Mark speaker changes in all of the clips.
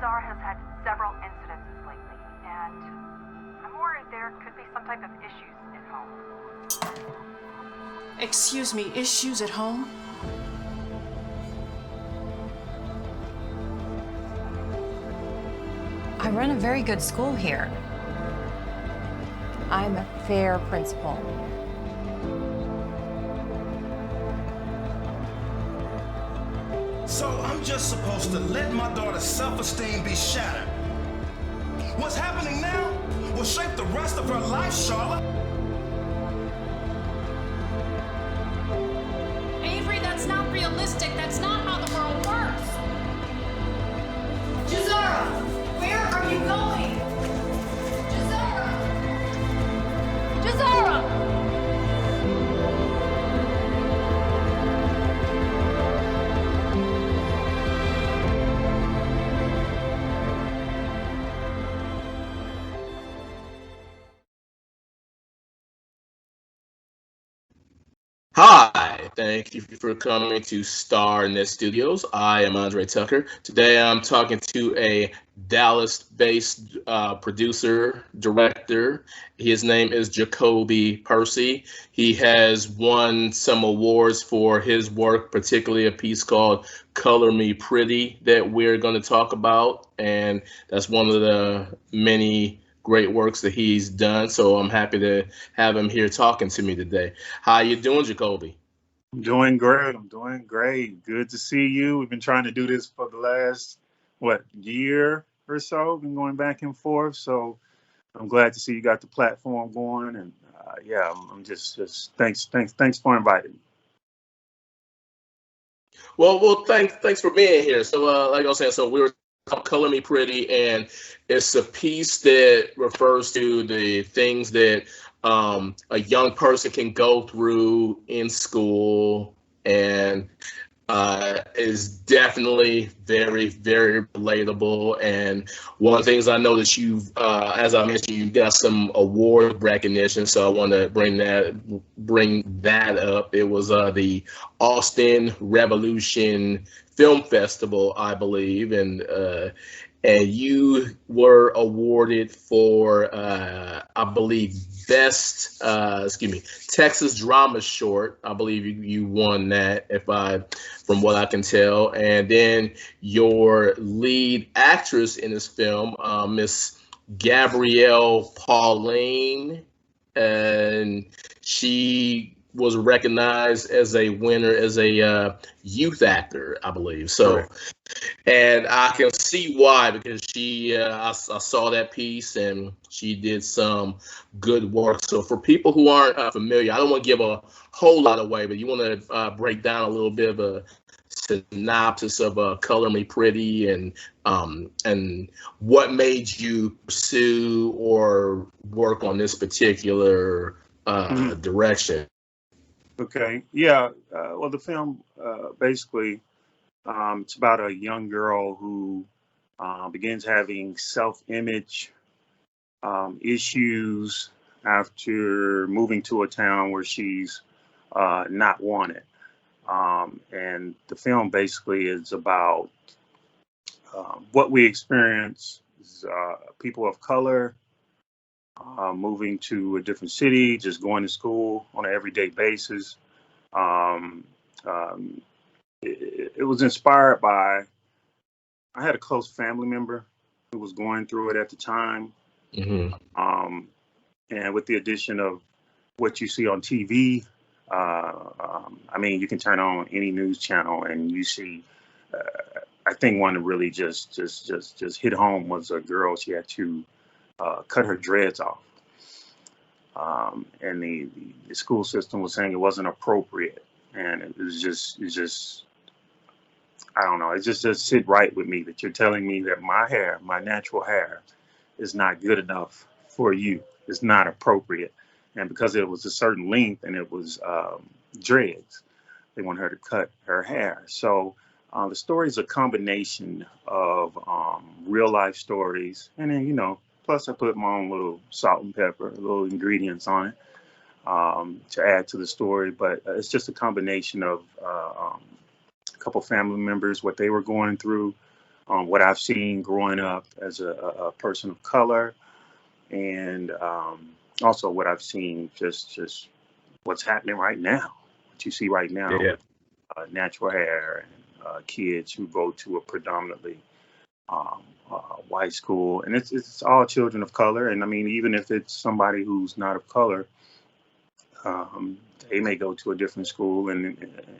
Speaker 1: star has had several incidences lately, and I'm worried there could be some type of issues at home.
Speaker 2: Excuse me, issues at home?
Speaker 3: I run a very good school here. I'm a fair principal.
Speaker 4: So I'm just supposed to let my daughter's self-esteem be shattered. What's happening now will shape the rest of her life, Charlotte.
Speaker 5: Avery, that's not realistic. That's not how the world works. Jazara, where are you going? Jazara! Jazara!
Speaker 6: Hi, thank you for coming to Star Net Studios. I am Andre Tucker. Today I'm talking to a Dallas-based producer, director. His name is Jacolby Percy. He has won some awards for his work, particularly a piece called Color Me Pretty that we're going to talk about. And that's one of the many great works that he's done. So I'm happy to have him here talking to me today. How you doing, Jacolby?
Speaker 7: I'm doing great. I'm doing great. Good to see you. We've been trying to do this for the last, year or so. Been going back and forth. So I'm glad to see you got the platform going. And I'm just thanks for inviting me.
Speaker 6: Well, thanks for being here. So, like I was saying, so we were Color Me Pretty, and it's a piece that refers to the things that a young person can go through in school, and is definitely very, very relatable. And one of the things I know that you've, as I mentioned, you've got some award recognition, so I want to bring that up. It was the Austin Revolution Film Festival, I believe, and you were awarded for, I believe, best, Texas drama short. I believe you won that, from what I can tell. And then your lead actress in this film, Miss Gabrielle Pauline, and she was recognized as a winner as a youth actor, I believe. So, and I can see why, because I saw that piece and she did some good work. So for people who aren't familiar, I don't want to give a whole lot away, but you want to break down a little bit of a synopsis of Color Me Pretty, and what made you pursue or work on this particular direction.
Speaker 7: Okay. Yeah. Well, the film basically, it's about a young girl who begins having self-image issues after moving to a town where she's not wanted. And the film basically is about what we experience as people of color moving to a different city, just going to school on an everyday basis. It was inspired by, I had a close family member who was going through it at the time.
Speaker 6: Mm-hmm.
Speaker 7: And with the addition of what you see on TV, you can turn on any news channel and you see, I think one that really just hit home was a girl. She had to cut her dreads off. And the school system was saying it wasn't appropriate. And it was just, I don't know, it just sit right with me that you're telling me that my hair, my natural hair, is not good enough for you. It's not appropriate. And because it was a certain length and it was dreads, they want her to cut her hair. So the story is a combination of real life stories. And then, plus I put my own little salt and pepper, little ingredients on it to add to the story. But it's just a combination of a couple family members, what they were going through, what I've seen growing up as a person of color, and also what I've seen just what's happening right now. What you see right now
Speaker 6: Yeah.
Speaker 7: with natural hair and kids who go to a predominantly um, white school, and it's all children of color. And I mean, even if it's somebody who's not of color, um, they may go to a different school and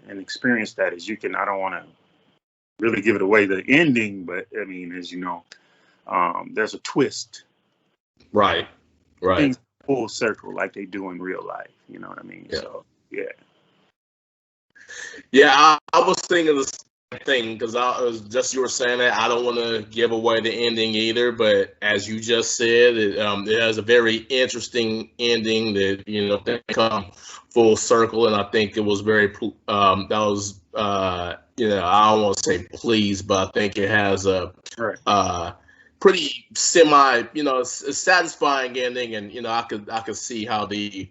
Speaker 7: experience that. As you can, I don't want to really give it away the ending, but I mean, as you know, there's a twist.
Speaker 6: Right. Right.
Speaker 7: Things full circle like they do in real life. You know what I mean?
Speaker 6: Yeah.
Speaker 7: So yeah.
Speaker 6: Yeah, I was thinking the same thing because I was just you were saying that I don't want to give away the ending either, but as you just said, it has a very interesting ending that they come full circle, and I think it was very that was I don't want to say pleased, but I think it has a
Speaker 7: Right.
Speaker 6: pretty semi a satisfying ending, and I could see how the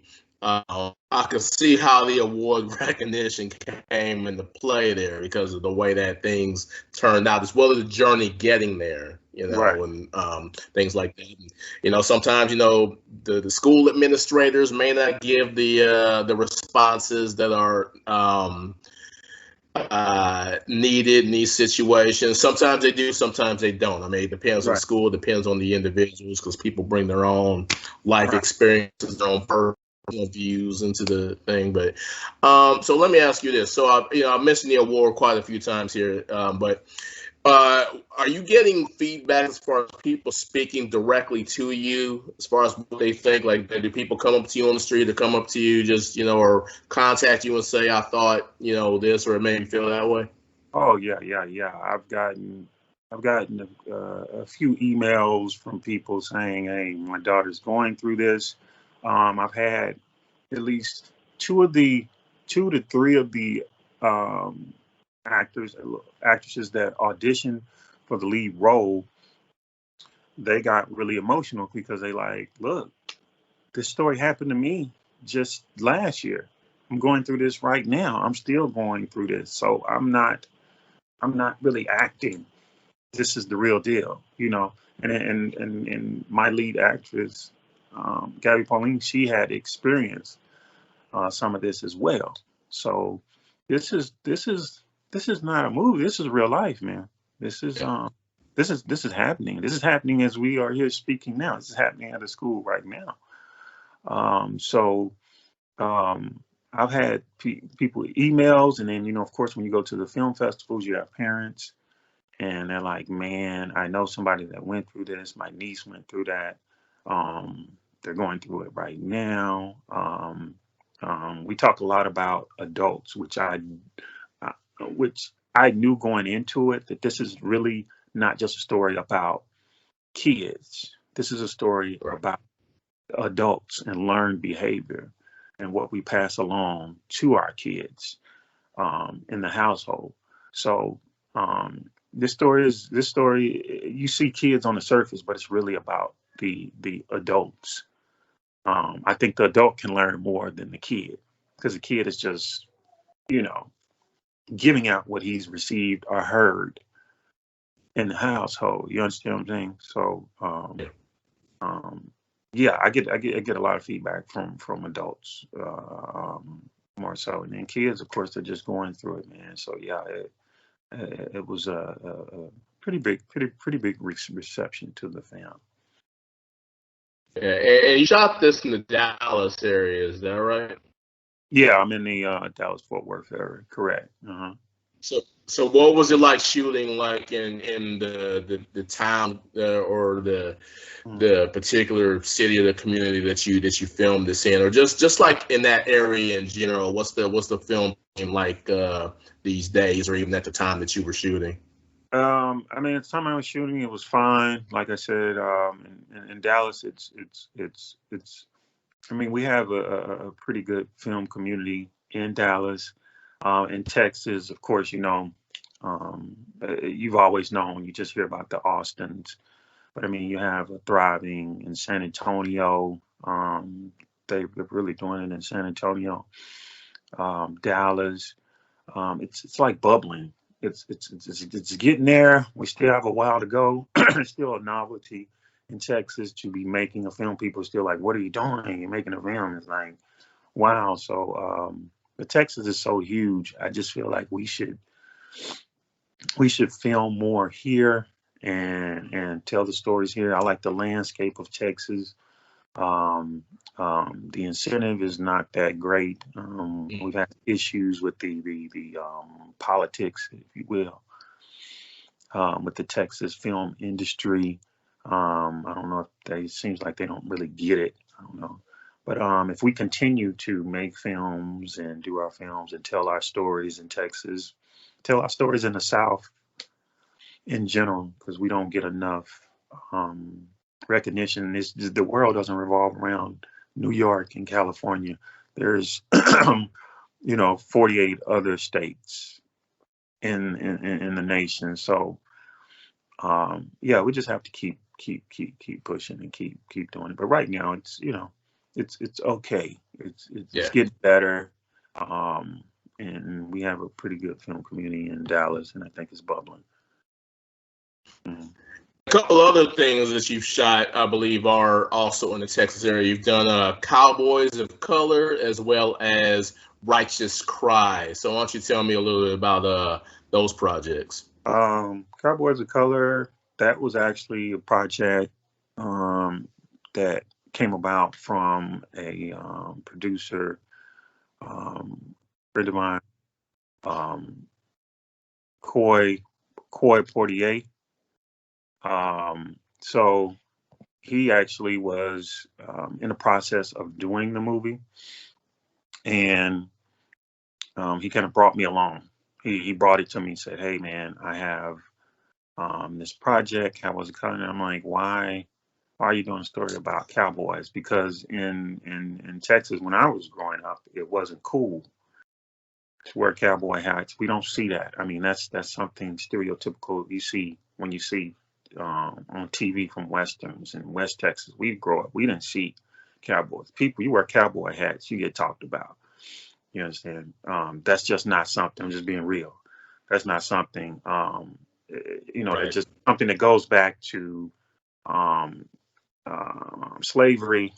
Speaker 6: award recognition came into play there because of the way that things turned out, as well as the journey getting there,
Speaker 7: Right.
Speaker 6: and things like that. Sometimes the school administrators may not give the responses that are needed in these situations. Sometimes they do, sometimes they don't. I mean, it depends on the
Speaker 7: Right.
Speaker 6: school, depends on the individuals, because people bring their own life
Speaker 7: Right.
Speaker 6: experiences, their own personal views into the thing. But so let me ask you this. So I mentioned the award quite a few times here, but are you getting feedback as far as people speaking directly to you, as far as what they think? Like, do people come up to you on the street, or come up to you just, or contact you and say, I thought, this, or it made me feel that way?
Speaker 7: Oh yeah. I've gotten a few emails from people saying, "Hey, my daughter's going through this." I've had at least two to three of the um, actresses that auditioned for the lead role. They got really emotional because they like, look, this story happened to me just last year. I'm going through this right now. I'm still going through this, so I'm not really acting. This is the real deal, you know. And my lead actress, Gabby Pauline, she had experienced some of this as well. So this is not a movie. This is real life, man. This is this is happening. This is happening as we are here speaking now. This is happening at a school right now. So um, I've had people emails, and then of course, when you go to the film festivals, you have parents, and they're like, "Man, I know somebody that went through this. My niece went through that. Um, they're going through it right now." We talk a lot about adults, uh, which I knew going into it that this is really not just a story about kids. This is a story
Speaker 6: Right.
Speaker 7: about adults and learned behavior and what we pass along to our kids in the household. So this story. You see kids on the surface, but it's really about the adults. I think the adult can learn more than the kid because the kid is just you know giving out what he's received or heard in the household. You understand what I'm saying? So
Speaker 6: Yeah.
Speaker 7: um, yeah, I get a lot of feedback from adults more so, and then kids, of course, they're just going through it, man. So yeah, it was a pretty big reception to the film.
Speaker 6: Yeah, and you shot this in the Dallas area, is that right?
Speaker 7: Yeah, I'm in the Dallas Fort Worth area. Correct. Uh-huh.
Speaker 6: So what was it like shooting, like in the town, or
Speaker 7: Mm.
Speaker 6: the particular city or the community that you filmed this in, or just like in that area in general? What's the film like these days, or even at the time that you were shooting?
Speaker 7: I mean, at the time I was shooting, it was fine. Like I said, in Dallas, it's. I mean, we have a pretty good film community in Dallas. In Texas, of course, you've always known. You just hear about the Austins, but I mean, you have a thriving in San Antonio. They're really doing it in San Antonio, Dallas. It's like bubbling. it's getting there. We still have a while to go. It's still a novelty in Texas to be making a film. People are still like, "What are you doing? You're making a film." It's like, wow. So, but Texas is so huge. I just feel like we should film more here and tell the stories here. I like the landscape of Texas. Um, the incentive is not that great. We've had issues with the politics, if you will, with the Texas film industry. I don't know if it seems like they don't really get it. I don't know. But if we continue to make films and do our films and tell our stories in Texas, tell our stories in the South in general, because we don't get enough recognition. The world doesn't revolve around New York and California. There's 48 other states in the nation. So yeah, we just have to keep pushing and keep doing it. But right now, it's okay. It's
Speaker 6: Yeah.
Speaker 7: getting better. And we have a pretty good film community in Dallas, and I think it's bubbling. Mhm.
Speaker 6: A couple other things that you've shot, I believe, are also in the Texas area. You've done Cowboys of Color as well as Righteous Cry. So why don't you tell me a little bit about those projects?
Speaker 7: Cowboys of Color, that was actually a project that came about from a producer, friend of mine, Coy Portier. So he actually was in the process of doing the movie, and he kind of brought me along. He brought it to me and said, "Hey, man, I have this project. How was it coming?" And I'm like, "Why are you doing a story about cowboys?" Because in Texas, when I was growing up, it wasn't cool to wear cowboy hats. We don't see that. I mean, that's something stereotypical you see when you see on TV from westerns in West Texas. We grow up, we didn't see cowboys. People, you wear cowboy hats, you get talked about. You understand? That's just not something. I'm just being real. That's not something.
Speaker 6: Right.
Speaker 7: That's just something that goes back to um, slavery.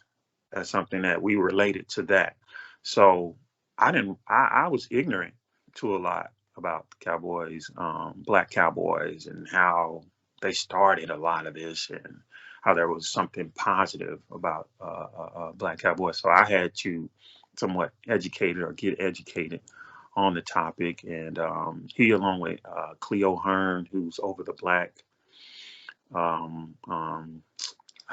Speaker 7: That's something that we related to that. So I didn't. I was ignorant to a lot about cowboys, black cowboys, and how they started a lot of this, and how there was something positive about black cowboys. So I had to somewhat educated or get educated on the topic, and he, along with Cleo Hearn, who's over the black. I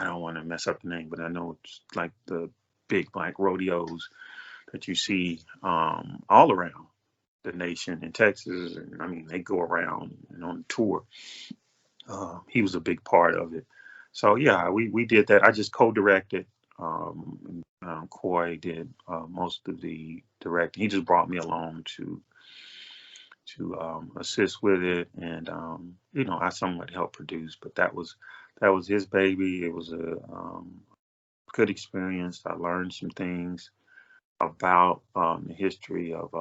Speaker 7: don't want to mess up the name, but I know it's like the big black rodeos that you see all around the nation in Texas. And I mean, they go around and on tour. He was a big part of it. So yeah, we did that. I just co-directed. Coy did most of the directing. He just brought me along to assist with it, and I somewhat helped produce. But that was his baby. It was a good experience. I learned some things about the history of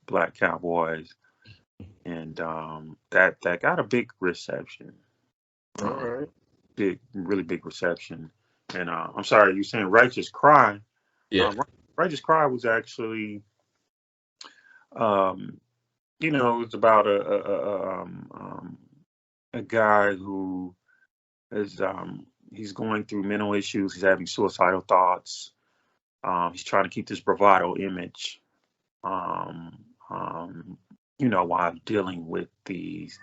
Speaker 7: black cowboys, and that got a big reception.
Speaker 6: All right.
Speaker 7: Really big reception. And I'm sorry, you saying Righteous Cry?
Speaker 6: Yeah.
Speaker 7: Righteous Cry was actually, it's about a guy who is he's going through mental issues. He's having suicidal thoughts. He's trying to keep this bravado image, um, while dealing with these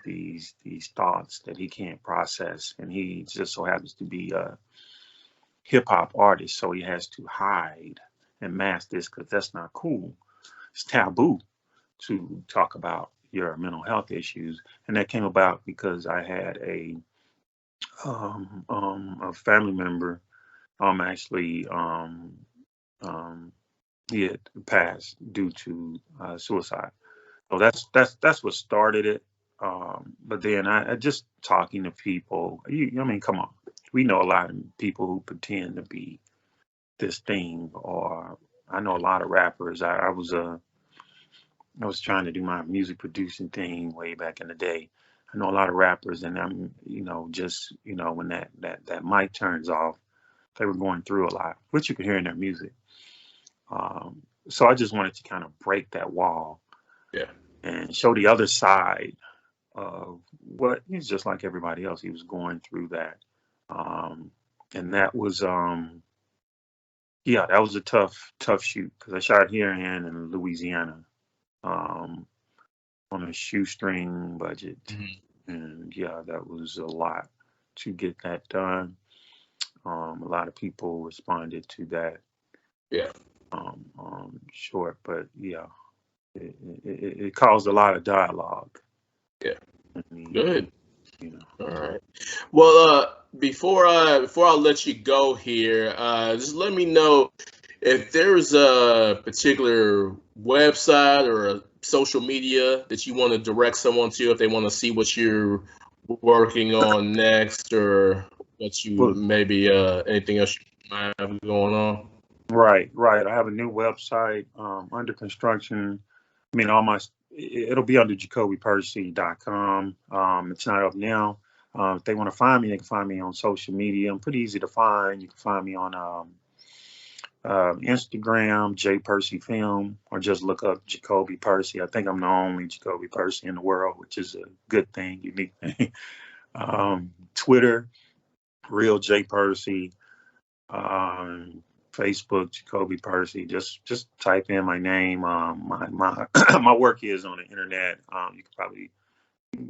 Speaker 7: thoughts that he can't process. And he just so happens to be a hip hop artist, so he has to hide and mask this because that's not cool. It's taboo to talk about your mental health issues, and that came about because I had a family member actually he had passed due to suicide. So that's what started it. But then I just talking to people. I mean, come on, we know a lot of people who pretend to be this thing, or I know a lot of rappers. I was I was trying to do my music producing thing way back in the day. I know a lot of rappers, and I'm, just, when that mic turns off, they were going through a lot, which you could hear in their music. So I just wanted to kind of break that wall
Speaker 6: Yeah.
Speaker 7: and show the other side of what he's just like everybody else. He was going through that. And that was, that was a tough shoot because I shot here and in Louisiana on a shoestring budget. And that was a lot to get that done. A lot of people responded to that.
Speaker 6: Yeah.
Speaker 7: Short, but it caused a lot of dialogue.
Speaker 6: Yeah.
Speaker 7: I mean,
Speaker 6: Good. All right. Well, before I let you go here, just let me know if there's a particular website or a social media that you want to direct someone to if they want to see what you're working on next, or what you maybe anything else you might have going on.
Speaker 7: Right. I have a new website under construction. I mean, it'll be under jacolbypercy.com. It's not up now. If they want to find me, they can find me on social media. I'm pretty easy to find. You can find me on Instagram, J Percy Film, or just look up Jacolby Percy. I think I'm the only Jacolby Percy in the world, which is a good thing, unique thing. Twitter, Real J Percy. Facebook, Jacolby Percy. Just type in my name. My my work is on the internet. You can probably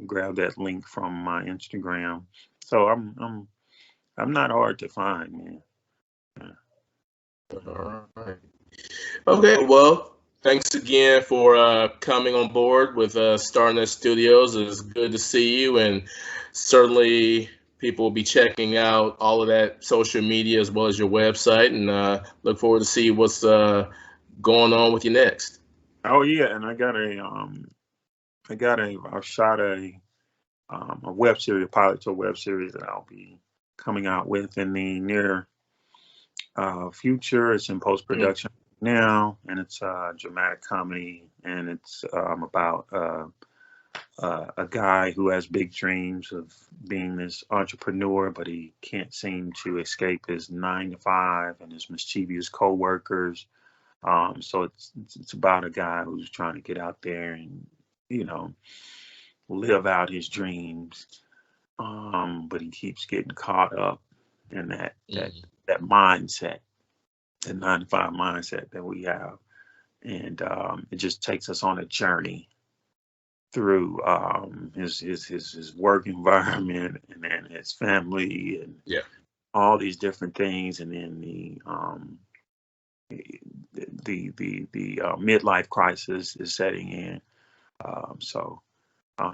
Speaker 7: grab that link from my Instagram. So I'm not hard to find, man.
Speaker 6: All right. Okay. Well, thanks again for coming on board with Starnet Studios. It's good to see you, and certainly people will be checking out all of that social media as well as your website, and look forward to see what's going on with you next.
Speaker 7: Oh yeah, and I shot a web series, a pilot to a web series that I'll be coming out with in the near future. It's in post-production now, and it's a dramatic comedy, and it's about a guy who has big dreams of being this entrepreneur, but he can't seem to escape his 9-to-5 and his mischievous co-workers. So it's about a guy who's trying to get out there and, live out his dreams. But he keeps getting caught up in that mindset, the 9-to-5 mindset that we have. And it just takes us on a journey through his work environment, and then his family, and all these different things, and then the midlife crisis is setting in. So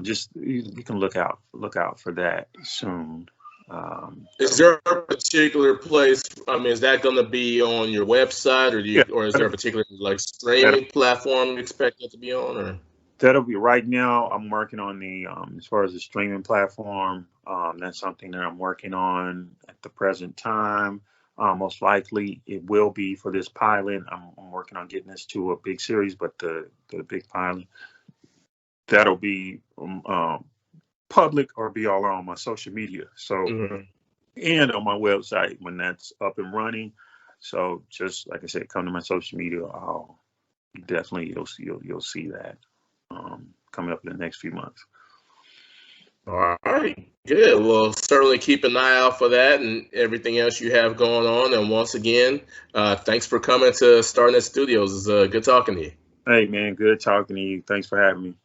Speaker 7: just you can look out for that soon.
Speaker 6: Is there a particular place? I mean, is that going to be on your website, or is there a particular streaming platform you expect it to be on, or?
Speaker 7: That'll be right now. I'm working on the as far as the streaming platform. That's something that I'm working on at the present time. Most likely it will be for this pilot. I'm working on getting this to a big series, but the big pilot, that'll be public or be all on my social media. So and on my website when that's up and running. So just like I said, come to my social media. I'll definitely you'll see that. Coming up in the next few months.
Speaker 6: All right, good. Well, certainly keep an eye out for that and everything else you have going on. And once again, thanks for coming to Starnet Studios. It's good talking to you.
Speaker 7: Hey, man, good talking to you. Thanks for having me.